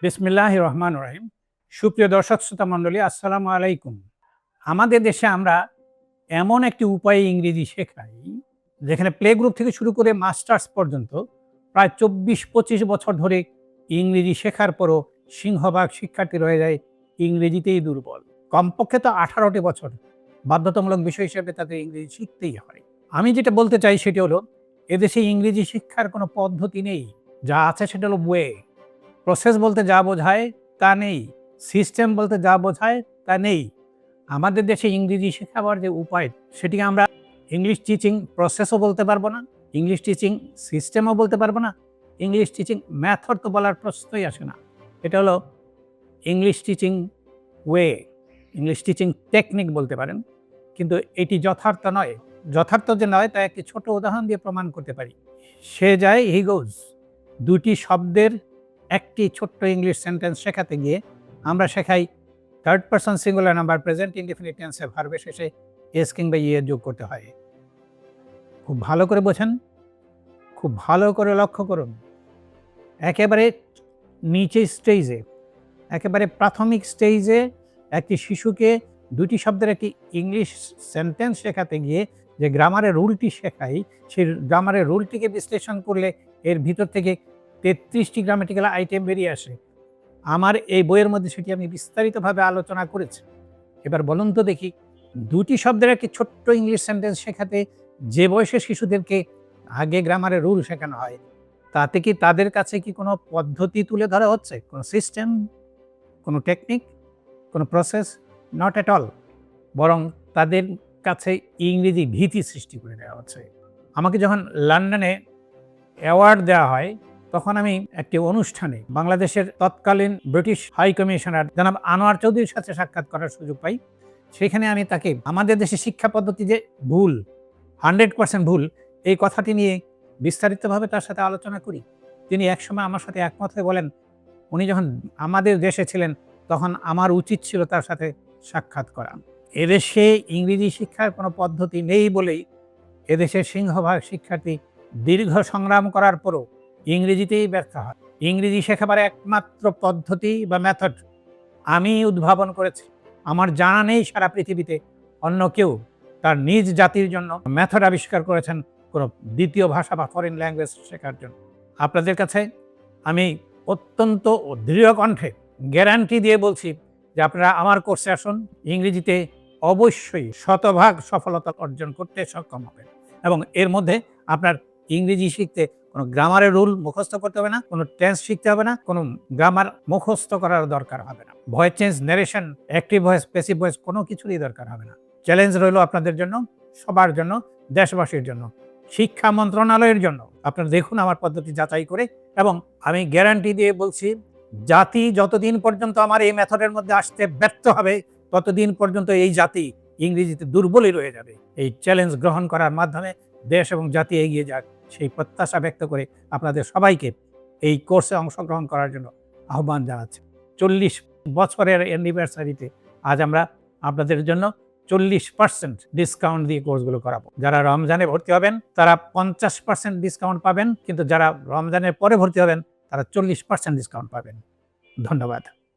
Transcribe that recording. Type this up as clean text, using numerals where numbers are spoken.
বিসমিল্লাহির রহমানির রহিম। সুপ্রিয় দর্শক শ্রোতা মণ্ডলী, আসসালামু আলাইকুম। আমাদের দেশে আমরা এমন একটি উপায়ে ইংরেজি শেখাই, যেখানে প্লে গ্রুপ থেকে শুরু করে মাস্টার্স পর্যন্ত প্রায় ২৪-২৫ বছর ধরে ইংরেজি শেখার পরও সিংহভাগ শিক্ষার্থী রয়ে যায় ইংরেজিতেই দুর্বল। কমপক্ষে তো ১৮টি বছর বাধ্যতামূলক বিষয় হিসেবে তাদের ইংরেজি শিখতেই হয়। আমি যেটা বলতে চাই সেটি হলো, এদেশে ইংরেজি শিক্ষার কোনো পদ্ধতি নেই। যা আছে সেটা হলো ওয়ে। প্রসেস বলতে যা বোঝায় তা নেই, সিস্টেম বলতে যা বোঝায় তা নেই। আমাদের দেশে ইংরেজি শেখাবার যে উপায়, সেটিকে আমরা ইংলিশ টিচিং প্রসেসও বলতে পারবো না, ইংলিশ টিচিং সিস্টেমও বলতে পারবো না, ইংলিশ টিচিং মেথড তো বলার প্রশ্নই আসে না। এটা হলো English teaching way, English teaching technique বলতে পারেন। কিন্তু এটি যথার্থ নয়। যথার্থ যে নয় তা একটি ছোট উদাহরণ দিয়ে প্রমাণ করতে পারি। সে যায় হি গোজ, দুটি শব্দের একটি ছোট্ট ইংলিশ সেন্টেন্স শেখাতে গিয়ে আমরা শেখাই third person singular number present indefinite টেন্সে ভার্বের শেষে এস কিংবা ইয়ে যোগ করতে হয়। খুব ভালো করে বোঝেন, খুব ভালো করে লক্ষ্য করুন। একেবারে নিচে স্টেজে, একেবারে প্রাথমিক স্টেজে একটি শিশুকে দুটি শব্দের একটি ইংলিশ সেন্টেন্স শেখাতে গিয়ে যে গ্রামারের রুলটি শেখাই, সেই গ্রামারের রুলটিকে বিশ্লেষণ করলে এর ভিতর থেকে ৩৩টি গ্রামেটিক্যাল আইটেম বেরিয়ে আসে। আমার এই বইয়ের মধ্যে সেটি আমি বিস্তারিতভাবে আলোচনা করেছি। এবার বলুন তো দেখি, দুটি শব্দের একটি ছোট্ট ইংলিশ সেন্টেন্স শেখাতে যে বয়সের শিশুদেরকে আগে গ্রামারের রুল শেখানো হয়, তাতে কি তাদের কাছে কি কোনো পদ্ধতি তুলে ধরা হচ্ছে, কোনো সিস্টেম, কোনো টেকনিক, কোনো প্রসেস? Not at all. বরং তাদের কাছে ইংরেজি ভীতি সৃষ্টি করে দেওয়া হচ্ছে। আমাকে যখন লন্ডনে অ্যাওয়ার্ড দেওয়া হয়, তখন আমি একটি অনুষ্ঠানে বাংলাদেশের তৎকালীন ব্রিটিশ হাই কমিশনার জনাব আনোয়ার চৌধুরীর সাথে সাক্ষাৎ করার সুযোগ পাই। সেখানে আমি তাকে আমাদের দেশের শিক্ষা পদ্ধতি যে ভুল, 100% ভুল, এই কথাটি নিয়ে বিস্তারিতভাবে তার সাথে আলোচনা করি। তিনি একসময় আমার সাথে একমত হয়ে বলেন, উনি যখন আমাদের দেশে ছিলেন তখন আমার উচিত ছিল তার সাথে সাক্ষাৎ করা। এদেশে ইংরেজি শিক্ষার কোনো পদ্ধতি নেই বলেই এদেশের সিংহভাগ শিক্ষার্থী দীর্ঘ সংগ্রাম করার পরও ইংরেজিতেই ব্যর্থ হয়। ইংরেজি শেখাবার একমাত্র পদ্ধতি বা মেথড আমি উদ্ভাবন করেছি। আমার জানা নেই সারা পৃথিবীতে অন্য কেউ তার নিজ জাতির জন্য মেথড আবিষ্কার করেছেন কোনো দ্বিতীয় ভাষা বা ফরেন ল্যাঙ্গুয়েজ শেখার জন্য। আপনাদের কাছে আমি অত্যন্ত দৃঢ় কণ্ঠে গ্যারান্টি দিয়ে বলছি যে আপনারা আমার কোর্সে আসুন, ইংরেজিতে অবশ্যই শতভাগ সফলতা অর্জন করতে সক্ষম হবেন। এবং এর মধ্যে আপনার ইংরেজি শিখতে কোনো গ্রামারের রুল মুখস্থ করতে হবে না, কোনো টেন্স শিখতে হবে না, কোনো গ্রামার মুখস্থ করার দরকার হবে না। Voice change, narration, active voice, passive voice কোনো কিছুরই দরকার হবে না। চ্যালেঞ্জ রইল আপনাদের জন্য, সবার জন্য, দেশবাসীর জন্য, শিক্ষা মন্ত্রণালয়ের জন্য। আপনারা দেখুন আমার পদ্ধতি যাচাই করে। এবং আমি গ্যারান্টি দিয়ে বলছি, জাতি যতদিন পর্যন্ত আমার এই মেথডের মধ্যে আসতে ব্যর্থ হবে, ততদিন পর্যন্ত এই জাতি ইংরেজিতে দুর্বলই রয়ে যাবে। এই চ্যালেঞ্জ গ্রহণ করার মাধ্যমে দেশ এবং জাতি এগিয়ে যাক, সেই প্রত্যাশা ব্যক্ত করে আপনাদের সবাইকে এই কোর্সে অংশগ্রহণ করার জন্য আহ্বান জানাচ্ছি। 40 বছরের অ্যানিভার্সারিতে আজ আমরা আপনাদের জন্য 40% ডিসকাউন্ট দিয়ে কোর্সগুলো করাবো। যারা রমজানে ভর্তি হবেন তারা 50% ডিসকাউন্ট পাবেন, কিন্তু যারা রমজানের পরে ভর্তি হবেন তারা 40% ডিসকাউন্ট পাবেন। ধন্যবাদ।